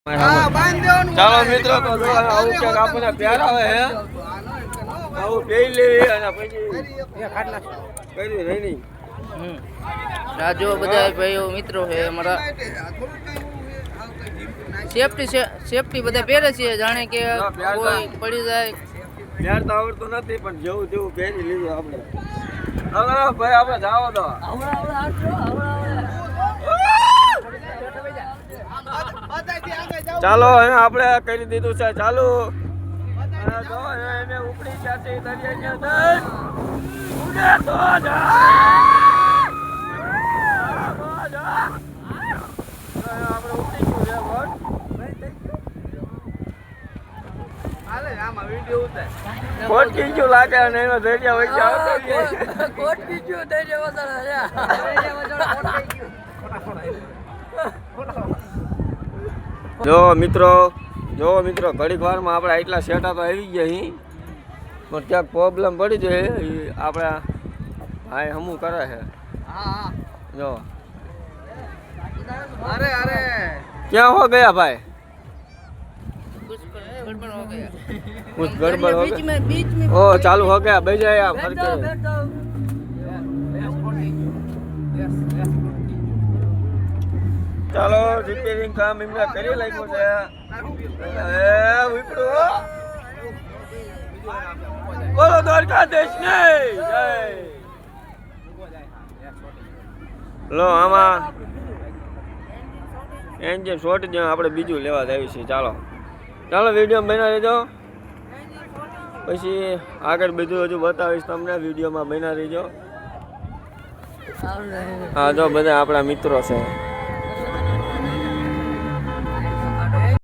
ચાલો મિત્રો તો આવું ક્યાંક આપણને પ્યાર આવે હે આવું પી લેવી અને પછી કરી રહી નહીં જો બધા ભાઈઓ મિત્રો છે અમારા સેફટી બધા પહેરે છે જાણે કે કોઈ પડી જાય પ્યાર તો આવડતું નથી પણ જેવું તેવું પહેરી લીધું આપણે ભાઈ આપણે જાવ તો ચાલો આપણે કરી દીધું છે ચાલુ એને ઉપડી જશે કોટકી જો લાગે અને એનો દરિયા વચ્ચે આવતો કોટકી જો જો મિત્રો ઘડીક વારમાં આપણે એટલા સેટા તો આવી ગયા અહીં પણ ક્યાંક પ્રોબ્લેમ પડી જાય આપણા ભાઈ હમું કરે છે જો અરે ક્યાં હો ગયા ભાઈ कुछ गड़बड़ हो गया ओ चालू हो गया बैठ जाए आप फर के ચાલો રિપેરિંગ કામ એમને કરી લાગ્યું છે એ ઉપડો બોલો દ્વારકાધીશ ને જય લો આમાં એન્જિન શોર્ટ જ આપણે બીજું લેવા જાવી છે ચાલો વિડીયો બના રહેજો પછી આગળ બધું હજુ બતાવીશ તમને વિડીયોમાં બના રહેજો હા જો બધા આપણા મિત્રો છે